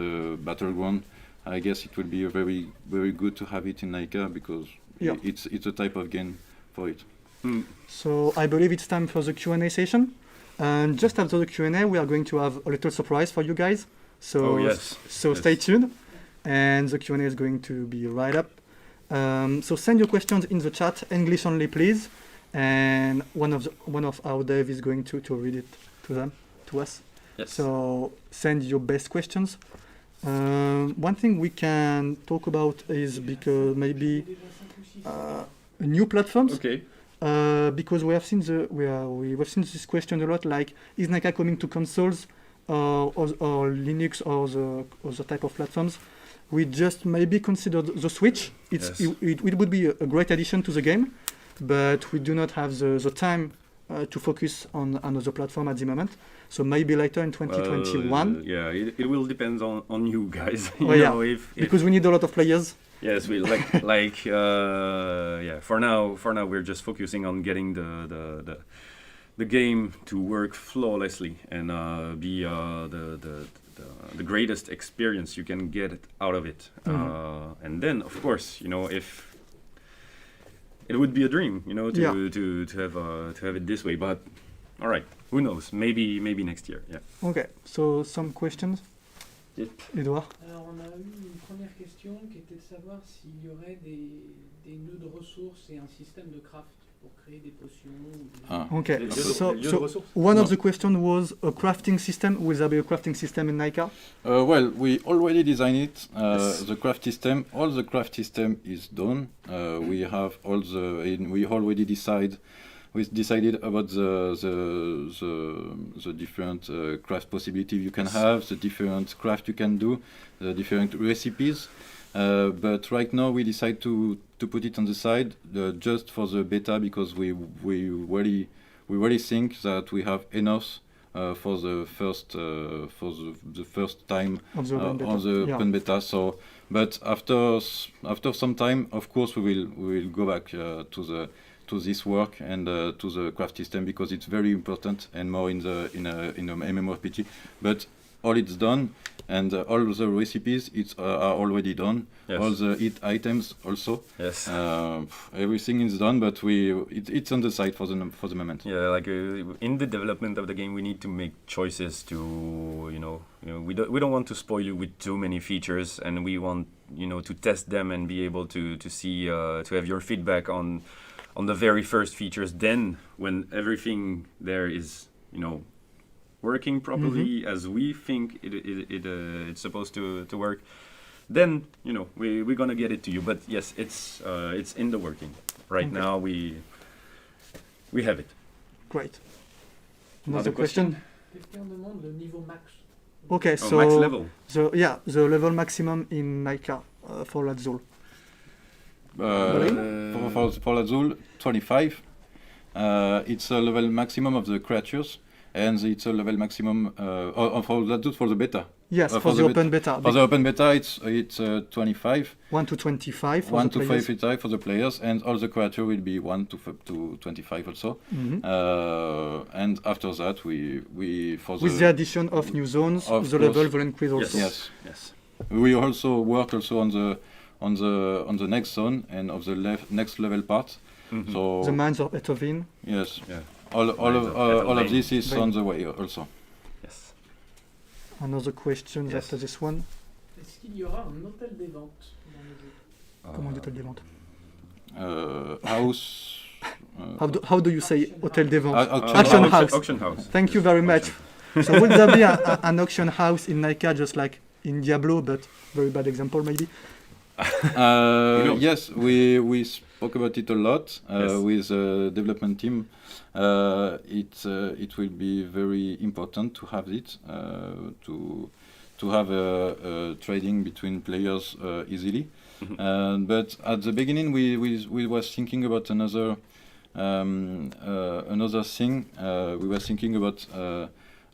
battleground. I guess it will be very very good to have it in Naica because Yeah. it's a type of game for it. Mm. So I believe it's time for the Q&A session. And just after the Q&A, we are going to have a little surprise for you guys. So, Oh, yes. so Yes. stay tuned. And the Q&A is going to be right up. So send your questions in the chat, English only, please. And one of our dev is going to read it to us. Yes. So send your best questions. One thing we can talk about is because maybe new platforms. Okay. Because we have seen we've seen this question a lot, like, is Naica coming to consoles or Linux or the type of platforms? We just maybe considered the Switch. Yes. It would be a great addition to the game, but we do not have the time to focus on another platform at the moment. So maybe later in 2021, Yeah, it will depend on you guys. Oh, yeah. If because we need a lot of players. yes, we yeah. For now we're just focusing on getting the game to work flawlessly and be the greatest experience you can get out of it. Mhm. And then, of course, if it would be a dream, to Yeah. to have it this way. But all right, who knows? Maybe next year. Yeah. Okay, so some questions. Edouard? Alors, on a eu une première question qui était de savoir s'il y aurait des nœuds de ressources et un système de craft pour créer des potions. Okay, Les so lieux de ressources. one No. of the question was a crafting system. Will there be a crafting system in Naica? Well, we already designed it. Yes. The craft system, all the craft system is done. We have all the. We already decided about the different craft possibility you can have, the different craft you can do, the different recipes. But right now we decide to put it on the side just for the beta because we really think that we have enough for the first time Of the open beta. on the Yeah. open beta. So, but after some time, of course, we will go back to this work and to the craft system because it's very important and more in the MMORPG. But all it's done, and all the recipes are already done. Yes. All the items also. Yes. Everything is done, but it's on the side for the moment. Yeah, like in the development of the game, we need to make choices to, we don't want to spoil you with too many features, and we want, to test them and be able to see, to have your feedback on the very first features. Then, when everything there is, working properly as we think it's supposed to work, then we're gonna get it to you. But yes, it's in the working right Okay. now. We have it. Great. Another Another question? Quelqu'un demande le niveau max. Okay, Oh, so max level. the level maximum in Naica for Lazul. For Lazul, 25. It's a level maximum of the creatures, and it's a level maximum for Lazul for the beta. Yes, For for the the open beta. For the open beta, it's 25. 1 to 25 for 1 the to players. 5 for the players, and all the creature will be 1 to 25 also. Mhm. And after that, we for With the addition of new zones, Of the course. level will increase also. Yes. Yes. we also work also on the next zone and of the next level part. Mhm. So The mines of Etovin. yes, Yeah. all Mines of of this is Vein. on the way also. Yes. Another question Yes. after this one. Est-ce qu'il y aura un hôtel des ventes dans le jeu? Comment on dit hôtel des ventes? House. How do you say hôtel des ventes? Auction house. Auction house. Thank you very much. So will there be an auction house in Naica just like in Diablo, but very bad example maybe? Yes, we spoke about it a lot Yes. with the development team. It will be very important to have it to have a trading between players easily. Mhm. But at the beginning, we was thinking about another thing. We were thinking about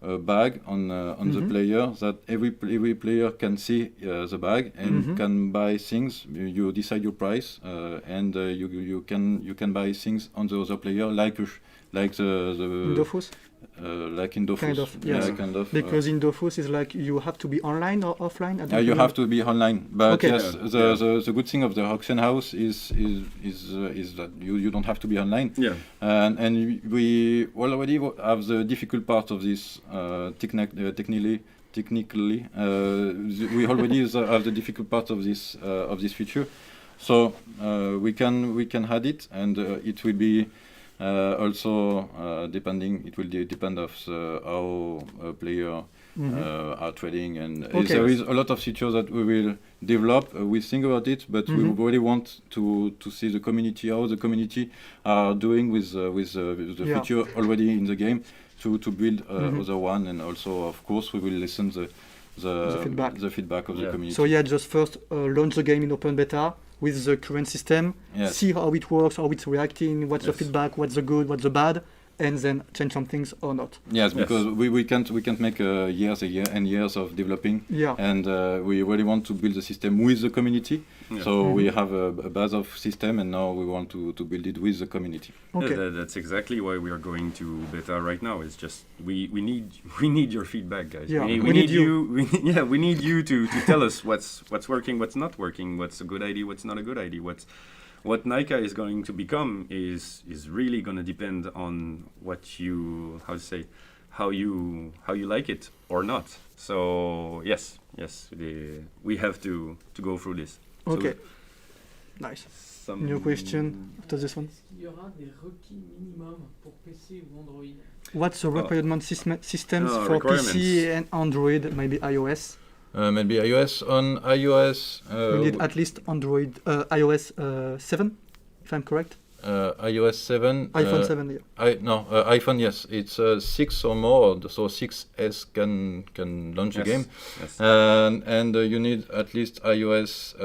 a bag on the Mhm. player that every player can see the bag and Mhm. can buy things. You decide your price and you can buy things on the other player like the Dofus? like in Dofus. Kind of, yes. Yeah, kind of. Because in Dofus is like you have to be online or offline at the You beginning? have to be online, but Okay. yes, Yeah. the good thing of the auction house is that you don't have to be online, Yeah. and we already have the difficult part of this technically. We already have the difficult part of this feature, so we can add it, and it will be. Also, it will depend of how player are trading, and Okay. there is a lot of features that we will develop. We think about it, but we really want to see the community, how the community are doing with the Yeah. feature already in the game, to build Mhm. other one, and also of course we will listen The feedback. the feedback of the Yeah. community. So yeah, just first launch the game in open beta with the current system, Yes. see how it works, how it's reacting, what's the Yes. feedback, what's the good, what's the bad, and then change some things or not. Yes, Yes. because we can't make years of developing. Yeah. And we really want to build a system with the community. Yeah. So we have a base of system, and now we want to build it with the community. Okay. Yeah, that's exactly why we are going to beta right now. It's just we need your feedback, guys. Yeah, we we need need you. we need you to tell us what's working, what's not working, what's a good idea, what's not a good idea, what Naica is going to become is really going to depend on what you how you like it or not. So yes, we have to go through this. Okay, nice. New question after this one. Est-ce qu'il y aura des requis minimum pour PC ou Android? What's the requirement systems for requirements. PC and Android, maybe iOS? Maybe iOS. On iOS, We need at least iOS 7, if I'm correct. iOS 7. iPhone 7, yeah. iPhone, yes. It's 6 or more, so 6S can launch a game. Yes. And you need at least iOS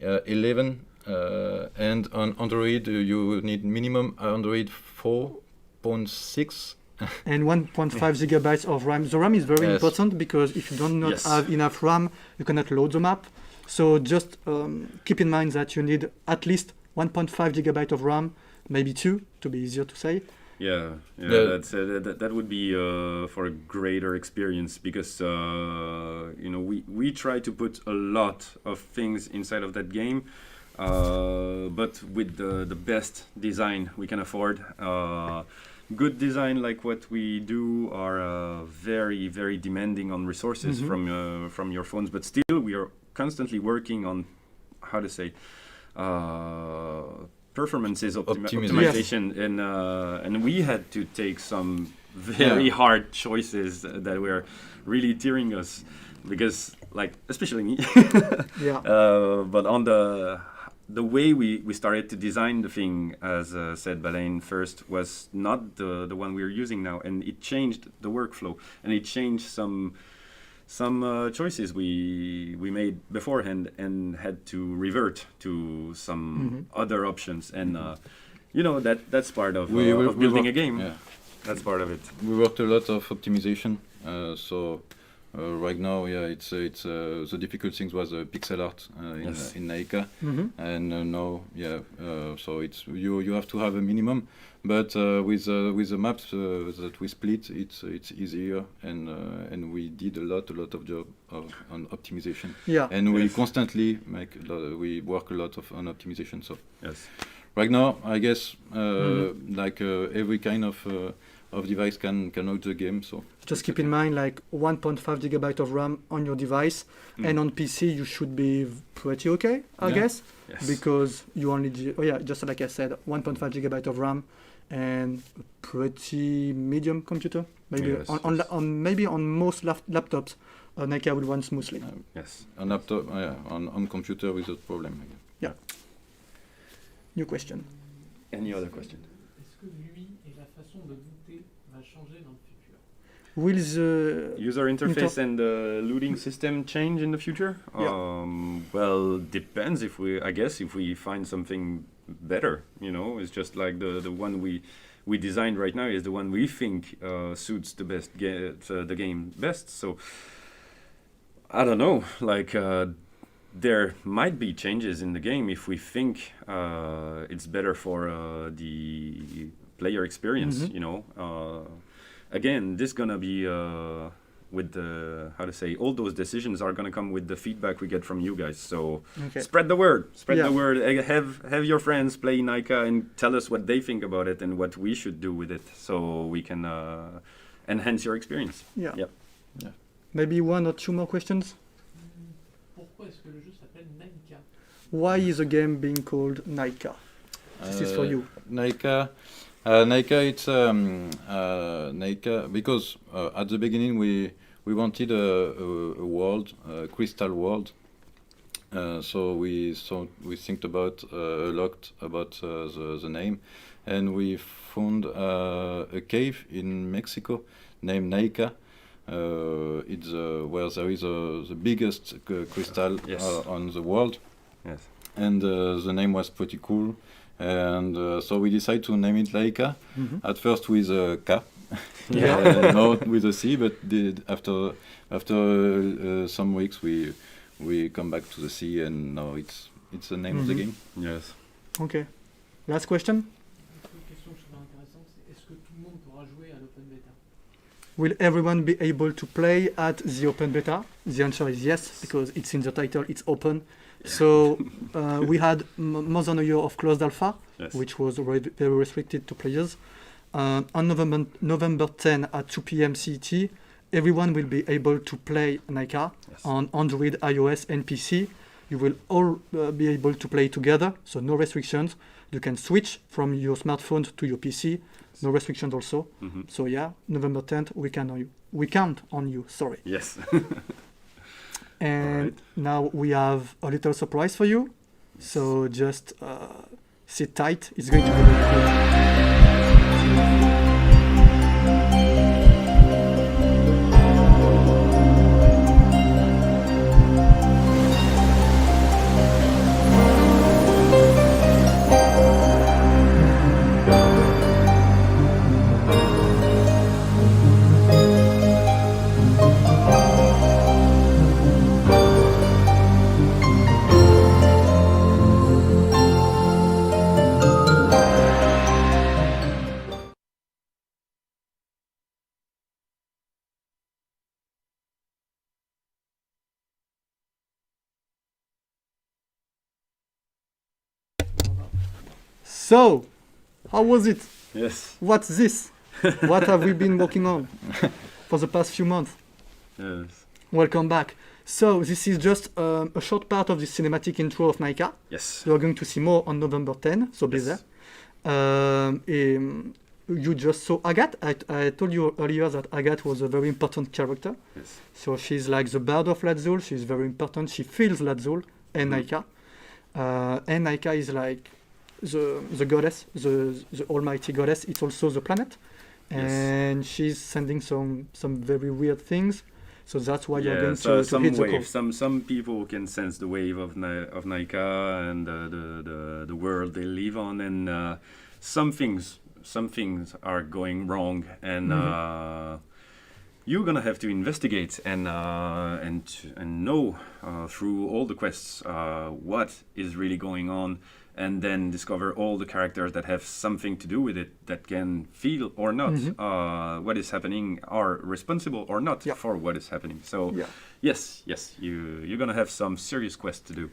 11. And on Android, you need minimum Android 4.6. And 1.5 gigabytes of RAM. The RAM is very Yes. important because if you do not Yes. have enough RAM, you cannot load the map. So just keep in mind that you need at least 1.5 gigabyte of RAM, maybe 2 to be easier to say. Yeah. Yeah. That would be for a greater experience because we try to put a lot of things inside of that game, but with the best design we can afford. Good design like what we do are very, very demanding on resources from your phones, but still we are constantly working on how to say performances optimization, and we had to take some very hard choices that were really tearing us because, like, especially me. Yeah. But on the way we started to design the thing, as said Balain first, was not the one we're using now, and it changed the workflow, and it changed some choices we made beforehand and had to revert to some other options, and that's part of building a game. Yeah. That's part of it. We worked a lot of optimization. Right now, it's the difficult things was pixel art in Naica, and now, so it's you have to have a minimum, but with the maps that we split, it's easier, and we did a lot of job on optimization. Yeah. And we constantly we work a lot on optimization. So Yes. right now, I guess every kind of device can load the game. So Just keep in mind, like 1.5 gigabyte of RAM on your device, and on PC you should be pretty okay, I guess, Yes. because you only just like I said, 1.5 gigabyte of RAM and a pretty medium computer. Maybe Yes, on maybe on most laptops, Naica will run smoothly. Yes. on laptop, on computer without problem. New question. Any other question? Est-ce que l'UI et la façon de looter va changer dans le futur? Will the User interface and the looting system change in the future? Yeah. Well, depends. If we find something better, it's just like the one we designed right now is the one we think suits the best the game best. So I don't know. Like there might be changes in the game if we think it's better for the player experience. Again, this gonna be with the all those decisions are gonna come with the feedback we get from you guys. So spread the word. The word. Have your friends play Naica and tell us what they think about it and what we should do with it, so we can enhance your experience. Yeah. Yep. Maybe one or two more questions. Pourquoi est-ce que le jeu s'appelle Naïca? Why is the game being called Naica? This is for you. Naica, it's Naica because at the beginning we wanted a world, a crystal world. So we think about a lot about the name, and we found a cave in Mexico named Naica. It's where there is the biggest crystal on the world. Yes. And the name was pretty cool, and so we decided to name it Naica. At first with a K, not with a C, but after some weeks we come back to the C, and now it's the name of the game. Yes. Okay. Last question. Une question que je trouve intéressante, c'est est-ce que tout le monde pourra jouer à l'open beta? Will everyone be able to play at the open beta? The answer is yes, because it's in the title, it's open. So we had more than a year of closed alpha, which was very restricted to players. On November 10 at 2 p.m. CET, everyone will be able to play Naica on Android, iOS, and PC. You will all be able to play together, so no restrictions. You can switch from your smartphone to your PC, no restrictions also. So yeah, November 10th, we count on you. Sorry. Yes. And now we have a little surprise for you. So just sit tight. It's going to be very cool. So, how was it? Yes. What's this? What have we been working on for the past few months? Yes. Welcome back. So, this is just a short part of the cinematic intro of Naica. Yes. You are going to see more on November 10, so be Yes. there. You just saw Agathe. I told you earlier that Agathe was a very important character. Yes. So she's like the bird of Lazul. She's very important. She feels Lazul and Naica. And Naica is like the goddess, the almighty goddess. It's also the planet. And she's sending some very weird things. So that's why you're going to some hit the wave. core. Some people can sense the wave of Naica and the world they live on, and some things are going wrong, and you're gonna have to investigate and know through all the quests what is really going on, and then discover all the characters that have something to do with it, that can feel or not what is happening, are responsible or not for what is happening. So yes, you're gonna have some serious quests to do.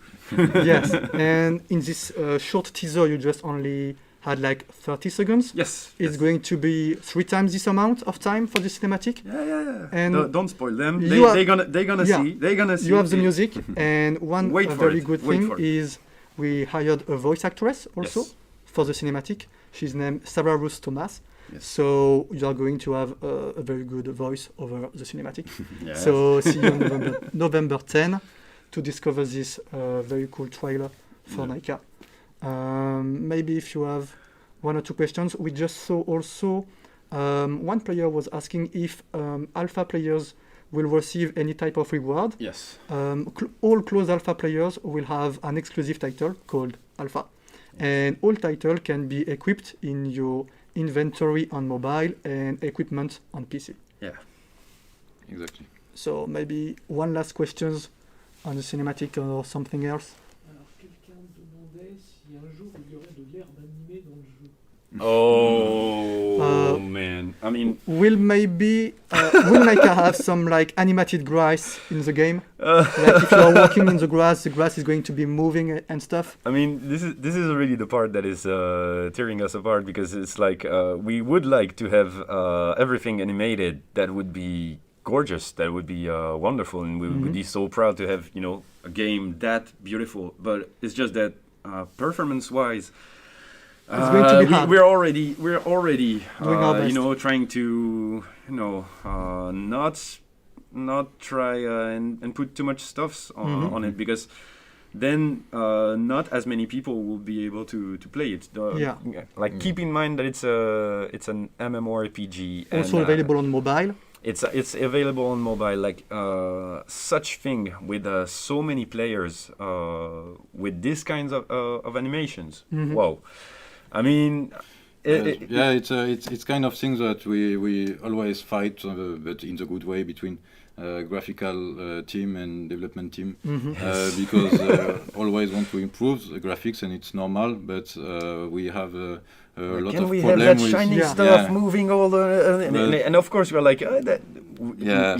Yes, and in this short teaser, you just only had like 30 seconds. Yes. It's going to be 3 times this amount of time for the cinematic. Yeah. And don't spoil them. you They're gonna see. You have the music, and one very good thing for it. is we hired a voice actress also for the cinematic. She's named Sarah Ruth Thomas. Yes. So you are going to have a very good voice over the cinematic. Yes. So see you on November 10 to discover this very cool trailer for Naica. Maybe if you have 1 or 2 questions. We just saw also one player was asking if alpha players will receive any type of reward. Yes. All closed alpha players will have an exclusive title called alpha, and all title can be equipped in your inventory on mobile and equipment on PC. Yeah. Exactly. So maybe one last questions on the cinematic or something else. Alors, quelqu'un demandait si un jour il y aurait de l'herbe animée dans le jeu. Oh man! I mean, will Naica have some like animated grass in the game? Like if you are walking in the grass is going to be moving and stuff. I mean, this is really the part that is tearing us apart, because it's like we would like to have everything animated. That would be gorgeous. That would be wonderful, and we would be so proud to have a game that beautiful. But it's just that performance-wise. It's going to be hard. We're already doing our best. Trying to not try and put too much stuffs on it, because then not as many people will be able to play it. Keep in mind that it's an MMORPG, Also and, available on mobile. It's available on mobile, like such thing with so many players with these kinds of animations. Wow. I mean, it's kind of things that we always fight, but in the good way, between graphical team and development team, because always want to improve the graphics, and it's normal. But we have a lot of problems. Can we have that shiny stuff moving all the? And of course, we're like,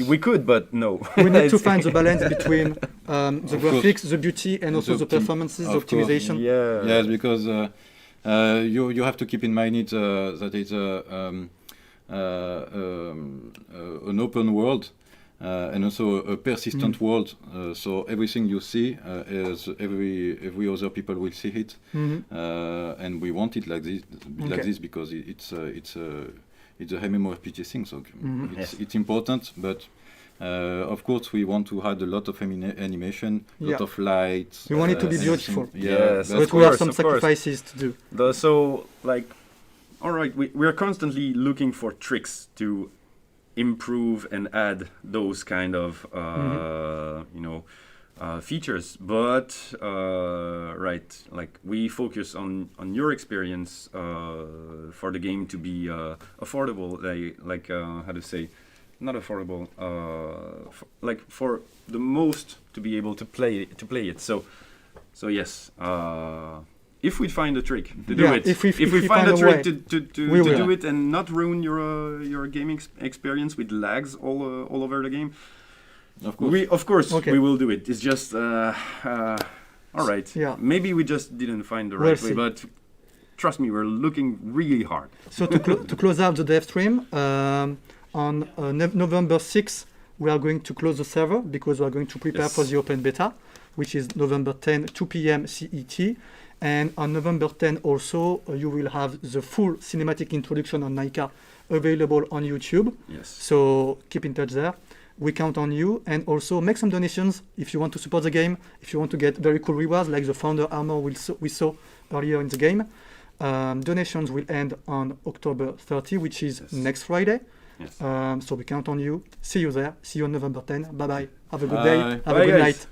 we could, but no. We need to find the balance between the graphics, the beauty, and also the performances, the optimization. Yes, because You have to keep in mind that it's an open world and also a persistent world. So everything you see is every other people will see it, and we want it like this because it's a MMORPG thing. So it's important, but. Of course, we want to add a lot of animation, a lot of lights. We want it to be beautiful. Yes, but we have some sacrifices to do. So, like, all right, we are constantly looking for tricks to improve and add those kind of, features. But, right, like, we focus on your experience for the game to be affordable, like how to say, not affordable, like for the most to be able to play it. So yes, if we find a trick to do it, if we find a trick to do it and not ruin your gaming experience with lags all over the game, of course we will do it. It's just all right. Yeah. Maybe we just didn't find the right way, but trust me, we're looking really hard. So to close out the Devstream. On November 6th, we are going to close the server because we are going to prepare for the open beta, which is November 10, 2 p.m. CET. And on November 10 also, you will have the full cinematic introduction on Naica available on YouTube. Yes. So keep in touch there. We count on you. And also make some donations if you want to support the game, if you want to get very cool rewards like the founder armor we saw earlier in the game. Donations will end on October 30, which is next Friday. Yes. So we count on you. See you there. See you on November 10. Bye bye. Have a good day. Have a good night.